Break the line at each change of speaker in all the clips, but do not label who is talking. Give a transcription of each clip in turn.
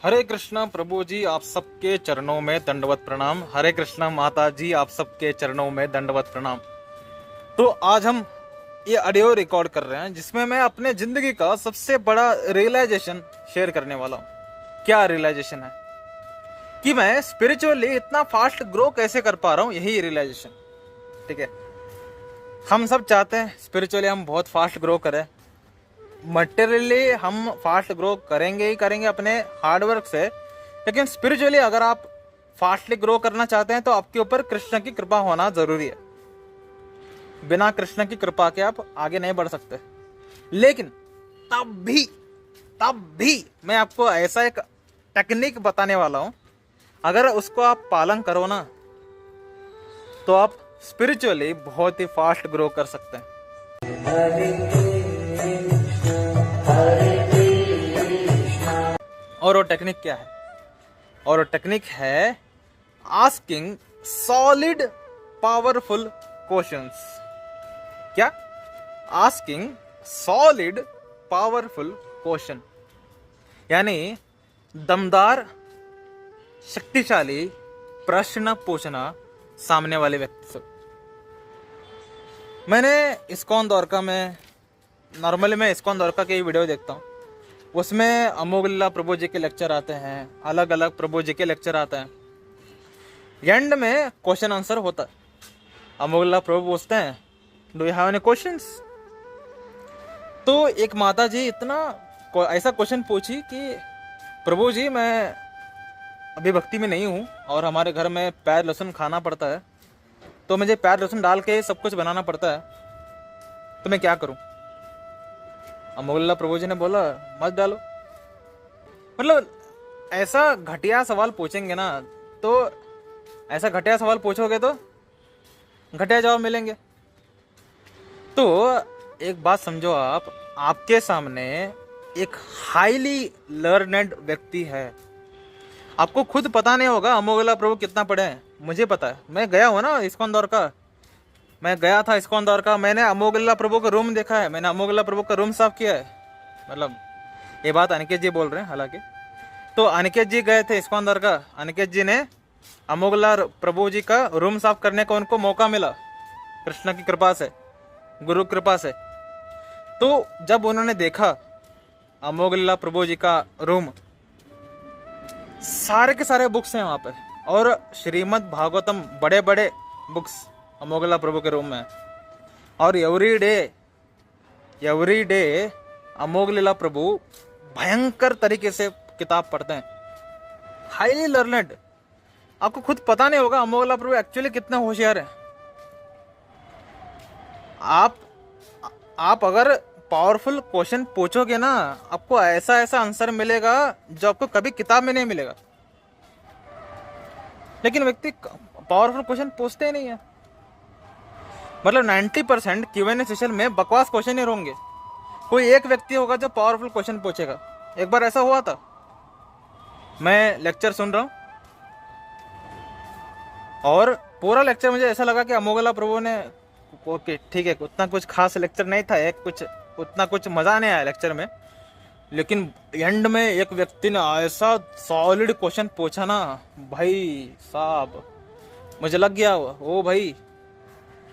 हरे कृष्णा प्रभु जी, आप सबके चरणों में दंडवत प्रणाम। हरे कृष्णा माता जी, आप सबके चरणों में दंडवत प्रणाम। तो आज हम ये ऑडियो रिकॉर्ड कर रहे हैं जिसमें मैं अपने जिंदगी का सबसे बड़ा रियलाइजेशन शेयर करने वाला हूँ। क्या रियलाइजेशन है कि मैं स्पिरिचुअली इतना फास्ट ग्रो कैसे कर पा रहा हूँ, यही रियलाइजेशन। ठीक है, हम सब चाहते हैं स्पिरिचुअली हम बहुत फास्ट ग्रो करें। मटेरियली हम फास्ट ग्रो करेंगे ही करेंगे अपने हार्डवर्क से, लेकिन स्पिरिचुअली अगर आप फास्टली ग्रो करना चाहते हैं तो आपके ऊपर कृष्ण की कृपा होना जरूरी है। बिना कृष्ण की कृपा के आप आगे नहीं बढ़ सकते। लेकिन तब भी मैं आपको ऐसा एक टेक्निक बताने वाला हूं, अगर उसको आप पालन करो ना तो आप स्पिरिचुअली बहुत ही फास्ट ग्रो कर सकते हैं। और वो टेक्निक क्या है? और वो टेक्निक है आस्किंग सॉलिड पावरफुल क्वेश्चंस। क्या? आस्किंग सॉलिड पावरफुल क्वेश्चन, यानी दमदार शक्तिशाली प्रश्न पूछना सामने वाले व्यक्ति से। मैंने इस्कॉन द्वारका में नॉर्मली मैं इस्कॉन द्वारका के वीडियो देखता हूँ, उसमें अमोघ प्रभु जी के लेक्चर आते हैं, अलग अलग प्रभु जी के लेक्चर आते हैं। एंड में क्वेश्चन आंसर होता है। अमोघ प्रभु पूछते हैं, do you have any questions? तो एक माता जी इतना ऐसा क्वेश्चन पूछी कि प्रभु जी, मैं अभी भक्ति में नहीं हूँ और हमारे घर में प्याज लहसुन खाना पड़ता है, तो मुझे प्याज लहसुन डाल के सब कुछ बनाना पड़ता है, तो मैं क्या करूँ? अमोघ प्रभु जी ने बोला, मत डालो। मतलब ऐसा घटिया सवाल पूछेंगे ना, तो ऐसा घटिया सवाल पूछोगे तो घटिया जवाब मिलेंगे। तो एक बात समझो, आपके सामने एक हाईली लर्नेड व्यक्ति है। आपको खुद पता नहीं होगा अमोघ प्रभु कितना पढ़े हैं, मुझे पता है। मैं गया हूँ ना इस्कॉन द्वारका, मैं गया था इस्कॉन द्वारका, मैंने अमोघ प्रभु का रूम देखा है, मैंने अमोघ प्रभु का रूम साफ किया है। मतलब ये बात अनिकेत जी बोल रहे हैं हालांकि। तो अनिकेत जी गए थे इस्कॉन द्वारका, अनिकेत जी ने अमोघ प्रभु जी का रूम साफ करने का उनको मौका मिला कृष्ण की कृपा से, गुरु कृपा से। तो जब उन्होंने देखा अमोघ प्रभु जी का रूम, सारे के सारे बुक्स हैं वहां पे, और श्रीमद् भागवतम बड़े बड़े बुक्स अमोघ प्रभु के रूम में। और एवरी डे अमोघ प्रभु भयंकर तरीके से किताब पढ़ते हैं, हाईली लर्नेड। आपको खुद पता नहीं होगा अमोघ प्रभु एक्चुअली कितना होशियार है। आप अगर पावरफुल क्वेश्चन पूछोगे ना, आपको ऐसा ऐसा आंसर मिलेगा जो आपको कभी किताब में नहीं मिलेगा। लेकिन व्यक्ति पावरफुल क्वेश्चन पूछते ही नहीं है। मतलब 90% Q&A सेशन में बकवास क्वेश्चन ही होंगे। कोई एक व्यक्ति होगा जो पावरफुल क्वेश्चन पूछेगा। एक बार ऐसा हुआ था, मैं लेक्चर सुन रहा हूँ और पूरा लेक्चर मुझे ऐसा लगा कि अमोघ प्रभु ने, ओके ठीक है, उतना कुछ खास लेक्चर नहीं था, उतना कुछ मजा नहीं आया लेक्चर में, लेकिन एंड में एक व्यक्ति ने ऐसा सॉलिड क्वेश्चन पूछा ना, भाई साहब मुझे लग गया ओ भाई,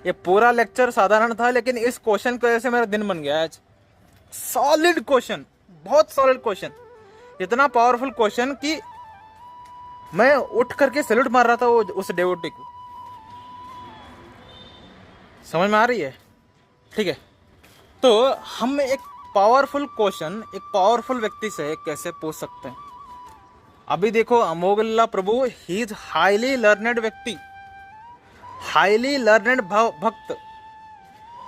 ये पूरा लेक्चर साधारण था लेकिन इस क्वेश्चन की वजह से मेरा दिन बन गया आज। सॉलिड क्वेश्चन, बहुत सॉलिड क्वेश्चन, इतना पावरफुल क्वेश्चन कि मैं उठ करके सैल्यूट मार रहा था उस डेवोटी को। समझ में आ रही है? ठीक है, तो हम एक पावरफुल क्वेश्चन एक पावरफुल व्यक्ति से कैसे पूछ सकते हैं? अभी देखो अमोघ प्रभु ही इज हाईली लर्नेड व्यक्ति, हाईली लर्नेड भक्त।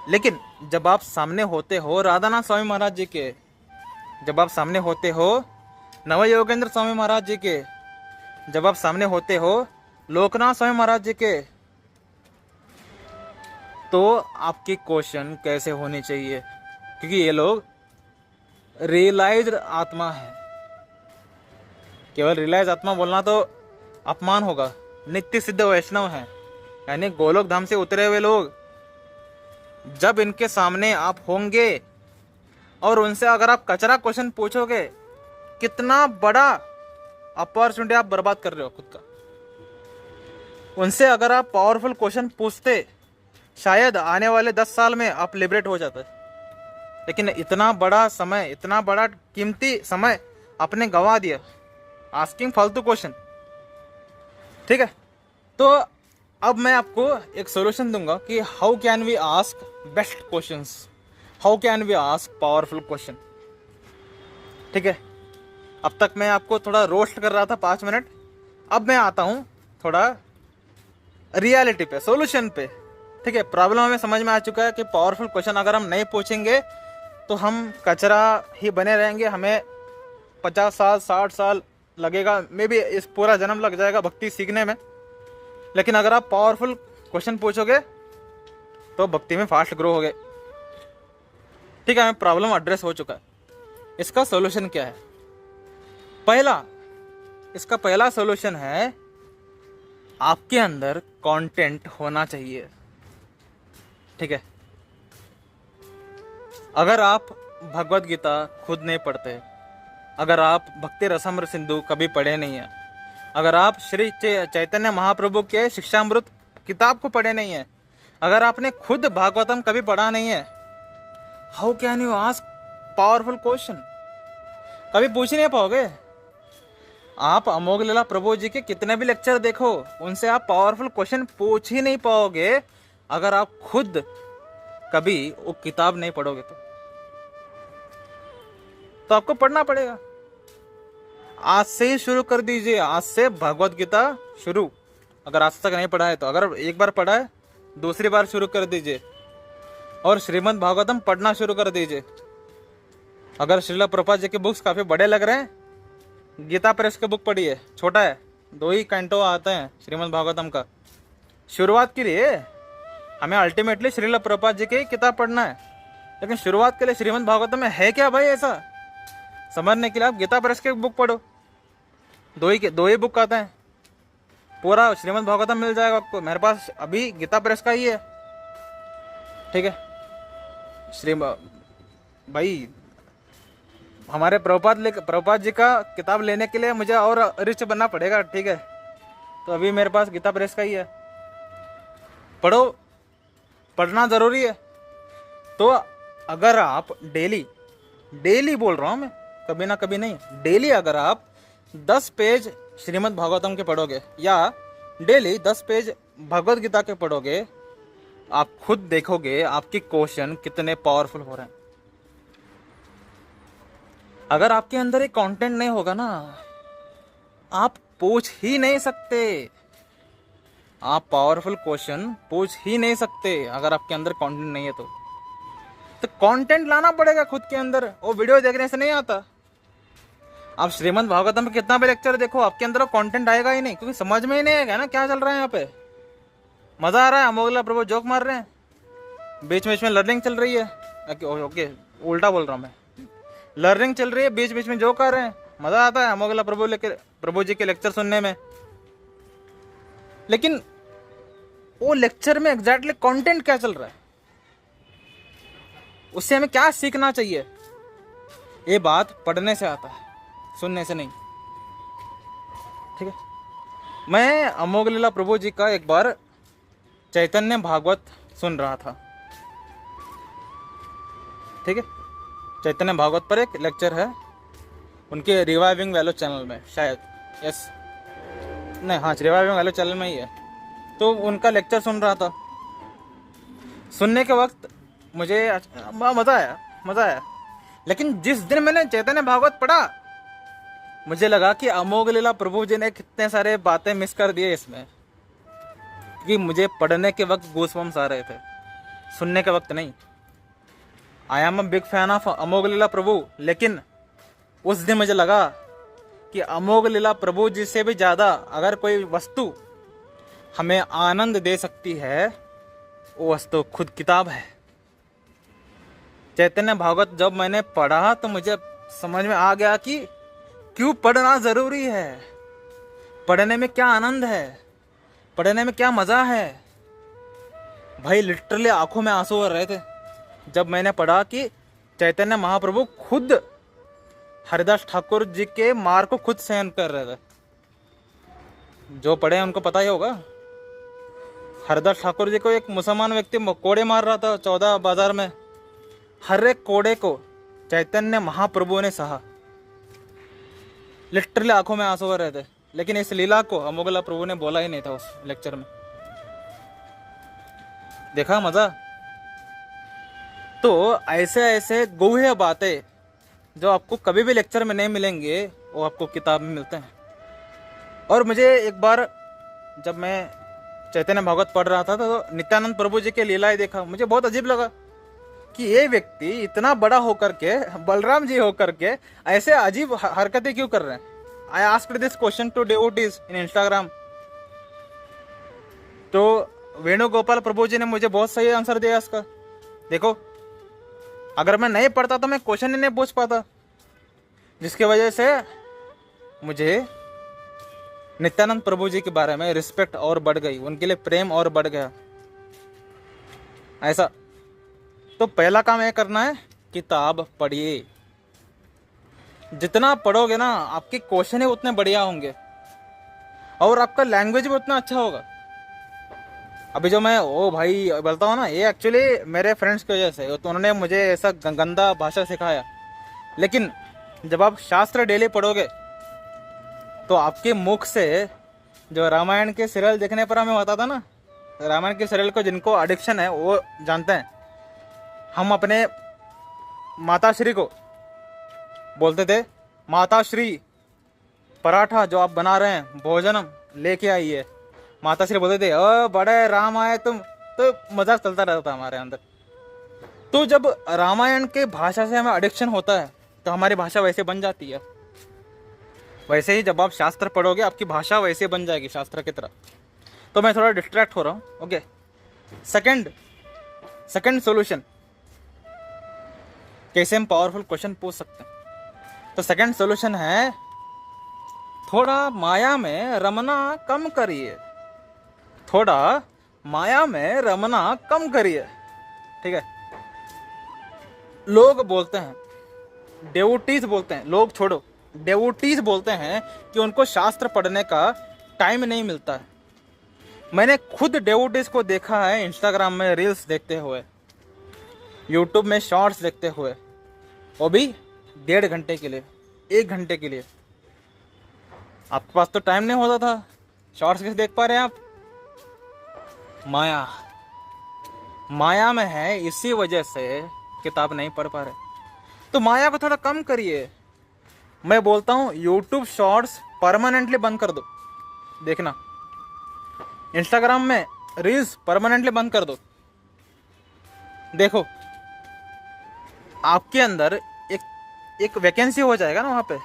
लेकिन जब आप सामने होते हो राधानाथ स्वामी महाराज जी के, जब आप सामने होते हो नव योगेंद्र स्वामी महाराज जी के, जब आप सामने होते हो लोकनाथ स्वामी महाराज जी के, तो आपकी क्वेश्चन कैसे होनी चाहिए? क्योंकि ये लोग रियलाइज्ड आत्मा है। केवल रियलाइज आत्मा बोलना तो अपमान होगा। नित्य सिद्ध वैष्णव है, यानी गोलोक धाम से उतरे हुए लोग। जब इनके सामने आप होंगे और उनसे अगर आप कचरा क्वेश्चन पूछोगे, कितना बड़ा अपॉर्चुनिटी आप बर्बाद कर रहे हो खुद का। उनसे अगर आप पावरफुल क्वेश्चन पूछते, शायद आने वाले 10 साल में आप लिबरेट हो जाते। लेकिन इतना बड़ा समय, इतना बड़ा कीमती समय आपने गंवा दिया आस्किंग फालतू क्वेश्चन। ठीक है, तो अब मैं आपको एक सॉल्यूशन दूंगा कि how can we ask best questions, how can we ask powerful question. ठीक है, अब तक मैं आपको थोड़ा रोस्ट कर रहा था 5 मिनट, अब मैं आता हूँ थोड़ा रियलिटी पे, सॉल्यूशन पे। ठीक है, प्रॉब्लम हमें समझ में आ चुका है कि पावरफुल क्वेश्चन अगर हम नहीं पूछेंगे तो हम कचरा ही बने रहेंगे, हमें 50 साल 60 साल लगेगा, मे बी इस पूरा जन्म लग जाएगा भक्ति सीखने में। लेकिन अगर आप पावरफुल क्वेश्चन पूछोगे तो भक्ति में फास्ट ग्रो होगे। ठीक है, हमें प्रॉब्लम एड्रेस हो चुका है। इसका सॉल्यूशन क्या है? इसका पहला सॉल्यूशन है आपके अंदर कंटेंट होना चाहिए। ठीक है, अगर आप भगवत गीता खुद नहीं पढ़ते, अगर आप भक्ति रसामृत सिंधु कभी पढ़े नहीं है, अगर आप श्री चैतन्य महाप्रभु के शिक्षामृत किताब को पढ़े नहीं है, अगर आपने खुद भागवतम कभी पढ़ा नहीं है, how can you ask powerful question? कभी पूछ ही नहीं पाओगे। आप अमोघ लीला प्रभु जी के कितने भी लेक्चर देखो, उनसे आप पावरफुल क्वेश्चन पूछ ही नहीं पाओगे अगर आप खुद कभी वो किताब नहीं पढ़ोगे। तो आपको पढ़ना पड़ेगा। आज से ही शुरू कर दीजिए, आज से भगवत गीता शुरू। अगर आज तक नहीं पढ़ा है तो, अगर एक बार पढ़ा है दूसरी बार शुरू कर दीजिए, और श्रीमद् भागवतम पढ़ना शुरू कर दीजिए। अगर श्रील प्रभुपाद जी के बुक्स काफी बड़े लग रहे हैं, गीता प्रेस के बुक पढ़िए, छोटा है, 2 ही कैंटो आते हैं श्रीमद् भागवतम का। शुरुआत के लिए हमें अल्टीमेटली श्रील प्रभुपाद जी की किताब पढ़ना है, लेकिन शुरुआत के लिए श्रीमद् भागवतम में है क्या भाई ऐसा समझने के लिए आप गीता प्रेस के बुक पढ़ो। 2 ही बुक आते हैं, पूरा श्रीमद् भागवतम मिल जाएगा आपको। मेरे पास अभी गीता प्रेस का ही है। ठीक है, भाई हमारे प्रभुपाद जी का किताब लेने के लिए मुझे और रिच बनना पड़ेगा। ठीक है, तो अभी मेरे पास गीता प्रेस का ही है। पढ़ो, पढ़ना जरूरी है। तो अगर आप डेली बोल रहा हूं मैं, कभी ना कभी नहीं, डेली अगर आप 10 पेज श्रीमद् भागवतम के पढ़ोगे या डेली 10 पेज भगवत गीता के पढ़ोगे, आप खुद देखोगे आपके क्वेश्चन कितने पावरफुल हो रहे हैं। अगर आपके अंदर एक कंटेंट नहीं होगा ना, आप पूछ ही नहीं सकते, आप पावरफुल क्वेश्चन पूछ ही नहीं सकते अगर आपके अंदर कंटेंट नहीं है तो कंटेंट लाना पड़ेगा खुद के अंदर। वो वीडियो देखने से नहीं आता। आप श्रीमद् भागवतम में कितना भी लेक्चर देखो, आपके अंदर कंटेंट आएगा ही नहीं, क्योंकि समझ में ही नहीं आएगा ना क्या चल रहा है यहाँ पे। मजा आ रहा है, अमोघ लीला प्रभु जोक मार रहे हैं, बीच में लर्निंग चल रही है। ओके, उल्टा बोल रहा हूँ मैं, लर्निंग चल रही है, बीच बीच में जोक आ रहे हैं, मजा आता है अमोघ लीला प्रभु जी के लेक्चर सुनने में। लेकिन वो लेक्चर में एग्जैक्टली कंटेंट क्या चल रहा है, उससे हमें क्या सीखना चाहिए, ये बात पढ़ने से आता है, सुनने से नहीं। ठीक है, मैं अमोघ लीला प्रभु जी का एक बार चैतन्य भागवत सुन रहा था। ठीक है, चैतन्य भागवत पर एक लेक्चर है उनके रिवाइविंग वैल्यू चैनल में, शायद, यस नहीं, हाँ रिवाइविंग वैल्यू चैनल में ही है। तो उनका लेक्चर सुन रहा था। सुनने के वक्त मुझे मज़ा आया। लेकिन जिस दिन मैंने चैतन्य भागवत पढ़ा, मुझे लगा कि अमोघ लीला प्रभु जी ने कितने सारे बातें मिस कर दिए इसमें, क्योंकि मुझे पढ़ने के वक्त गूज़बम्स आ रहे थे, सुनने के वक्त नहीं। I am a big fan of Amogh Leela Prabhu, लेकिन उस दिन मुझे लगा कि अमोघ लीला प्रभु जी से भी ज़्यादा अगर कोई वस्तु हमें आनंद दे सकती है, वो वस्तु खुद किताब है। चैतन्य भागवत जब मैंने पढ़ा तो मुझे समझ में आ गया कि क्यों पढ़ना जरूरी है, पढ़ने में क्या आनंद है, पढ़ने में क्या मजा है। भाई लिटरली आंखों में आंसू आ रहे थे जब मैंने पढ़ा कि चैतन्य महाप्रभु खुद हरिदास ठाकुर जी के मार को खुद सहन कर रहे थे। जो पढ़े हैं उनको पता ही होगा। हरिदास ठाकुर जी को एक मुसलमान व्यक्ति कोड़े मार रहा था 14 बाजार में। हर एक कोड़े को चैतन्य महाप्रभु ने सहा। लिटरली आंखों में आंसू आ रहे थे, लेकिन इस लीला को अमोघला प्रभु ने बोला ही नहीं था उस लेक्चर में। देखा मजा। तो ऐसे ऐसे गूढ़ बातें जो आपको कभी भी लेक्चर में नहीं मिलेंगे, वो आपको किताब में मिलते हैं। और मुझे एक बार जब मैं चैतन्य भागवत पढ़ रहा था तो नित्यानंद प्रभु जी के लीलाएं देखा। मुझे बहुत अजीब लगा कि ये व्यक्ति इतना बड़ा होकर के, बलराम जी होकर के, ऐसे अजीब हरकतें क्यों कर रहे हैं। I asked this question to devotees in Instagram. तो वेणुगोपाल प्रभु जी ने मुझे बहुत सही आंसर दिया इसका। देखो, अगर मैं नहीं पढ़ता तो मैं क्वेश्चन ही नहीं पूछ पाता, जिसकी वजह से मुझे नित्यानंद प्रभु जी के बारे में रिस्पेक्ट और बढ़ गई, उनके लिए प्रेम और बढ़ गया। ऐसा तो पहला काम यह करना है, किताब पढ़िए। जितना पढ़ोगे ना, आपके क्वेश्चन ही उतने बढ़िया होंगे और आपका लैंग्वेज भी उतना अच्छा होगा। अभी जो मैं ओ भाई बोलता हूँ ना, ये एक्चुअली मेरे फ्रेंड्स की वजह से, तो उन्होंने मुझे ऐसा गंदा भाषा सिखाया। लेकिन जब आप शास्त्र डेली पढ़ोगे तो आपके मुख से, जो रामायण के सीरियल देखने पर हमें होता था ना, रामायण के सीरियल को जिनको एडिक्शन है वो जानते हैं। हम अपने माताश्री को बोलते थे, माताश्री पराठा जो आप बना रहे हैं भोजनम लेके आइए। माताश्री बोलते थे, ओ बड़े राम आए तुम। तो मजाक चलता रहता था हमारे अंदर। तो जब रामायण के भाषा से हमें एडिक्शन होता है तो हमारी भाषा वैसे बन जाती है। वैसे ही जब आप शास्त्र पढ़ोगे आपकी भाषा वैसे बन जाएगी शास्त्र की तरह। तो मैं थोड़ा डिस्ट्रैक्ट हो रहा हूँ। ओके, सेकंड सॉल्यूशन, कैसे हम पावरफुल क्वेश्चन पूछ सकते हैं। तो सेकंड सॉल्यूशन है, थोड़ा माया में रमना कम करिए। थोड़ा माया में रमना कम करिए। ठीक है। लोग बोलते हैं, डेवोटीज बोलते हैं, लोग छोड़ो, डेवोटीज बोलते हैं कि उनको शास्त्र पढ़ने का टाइम नहीं मिलता है। मैंने खुद डेवोटीज को देखा है इंस्टाग्राम में रील्स देखते हुए, यूट्यूब में शॉर्ट्स देखते हुए, वो भी 1.5 घंटे के लिए, 1 घंटे के लिए। आपके पास तो टाइम नहीं होता था, शॉर्ट्स कैसे देख पा रहे हैं आप। माया में है, इसी वजह से किताब नहीं पढ़ पा रहे। तो माया को थोड़ा कम करिए। मैं बोलता हूँ यूट्यूब शॉर्ट्स परमानेंटली बंद कर दो देखना। इंस्टाग्राम में रील्स परमानेंटली बंद कर दो। देखो, आपके अंदर एक वैकेंसी हो जाएगा ना वहाँ पे।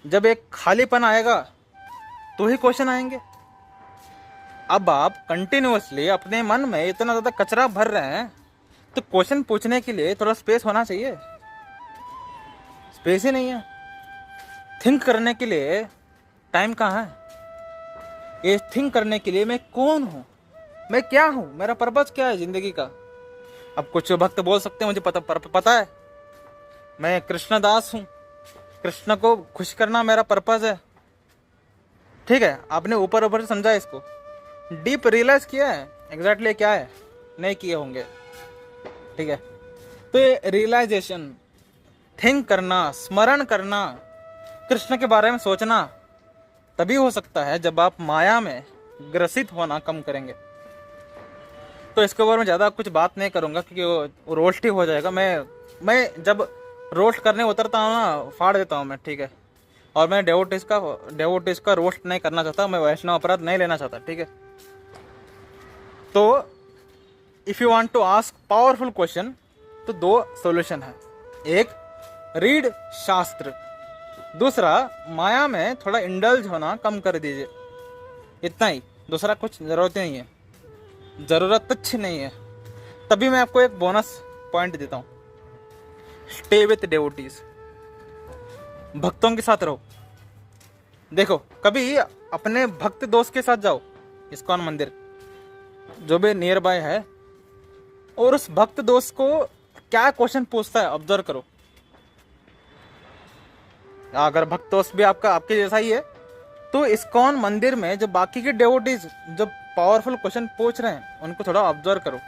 जब एक खालीपन आएगा तो ही क्वेश्चन आएंगे। अब आप कंटिन्यूअसली अपने मन में इतना ज़्यादा कचरा भर रहे हैं तो क्वेश्चन पूछने के लिए थोड़ा स्पेस होना चाहिए। स्पेस ही नहीं है। थिंक करने के लिए टाइम कहाँ है। ये थिंक करने के लिए मैं कौन हूँ, मैं क्या हूँ, मेरा पर्पस क्या है ज़िंदगी का। अब कुछ भक्त बोल सकते हैं मुझे पता है, मैं कृष्णदास हूँ, कृष्ण को खुश करना मेरा पर्पस है। ठीक है, आपने ऊपर ऊपर से समझा, इसको डीप रियलाइज किया है एग्जैक्टली क्या है, नहीं किए होंगे। ठीक है, तो ये रियलाइजेशन, थिंक करना, स्मरण करना, कृष्ण के बारे में सोचना तभी हो सकता है जब आप माया में ग्रसित होना कम करेंगे। तो इसके ऊपर मैं ज़्यादा कुछ बात नहीं करूँगा क्योंकि वो रोस्ट ही हो जाएगा। मैं जब रोस्ट करने उतरता हूँ ना, फाड़ देता हूँ मैं। ठीक है, और मैं डेवोटिस का रोस्ट नहीं करना चाहता, मैं वैष्णव अपराध नहीं लेना चाहता। ठीक है, तो if you want to ask powerful question तो 2 सॉल्यूशन है। एक, रीड शास्त्र। दूसरा, माया में थोड़ा इंडल्ज होना कम कर दीजिए। इतना ही, दूसरा कुछ ज़रूरत नहीं है, ज़रूरत कुछ नहीं है। तभी मैं आपको एक बोनस पॉइंट देता हूँ, स्टे विथ डेवोटीज। भक्तों के साथ रहो। देखो, कभी अपने भक्त दोस्त के साथ जाओ इस्कॉन मंदिर, जो भी नियर बाय है, और उस भक्त दोस्त को क्या क्वेश्चन पूछता है ऑब्जर्व करो। अगर भक्तों भी आपका आपके जैसा ही है तो इस्कॉन मंदिर में जो बाकी के डेवोटीज जो पावरफुल क्वेश्चन पूछ रहे हैं उनको थोड़ा ऑब्जर्व करो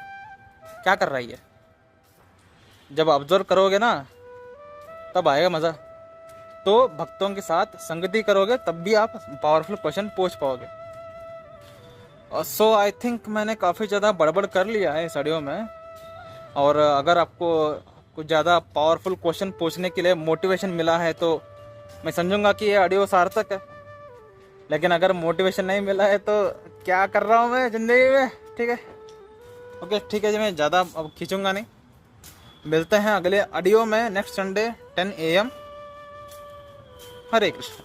क्या कर रही है। जब ऑब्जर्व करोगे ना तब आएगा मज़ा। तो भक्तों के साथ संगति करोगे तब भी आप पावरफुल क्वेश्चन पूछ पाओगे। सो आई थिंक मैंने काफ़ी ज़्यादा बड़बड़ कर लिया है इस ऑडियो में। और अगर आपको कुछ ज़्यादा पावरफुल क्वेश्चन पूछने के लिए मोटिवेशन मिला है तो मैं समझूंगा कि ये ऑडियो सार्थक है। लेकिन अगर मोटिवेशन नहीं मिला है तो क्या कर रहा हूँ मैं ज़िंदगी में। ठीक है, ओके ठीक है जी, मैं ज़्यादा अब खींचूंगा नहीं। मिलते हैं अगले ऑडियो में next Sunday 10 AM। Hare Krishna.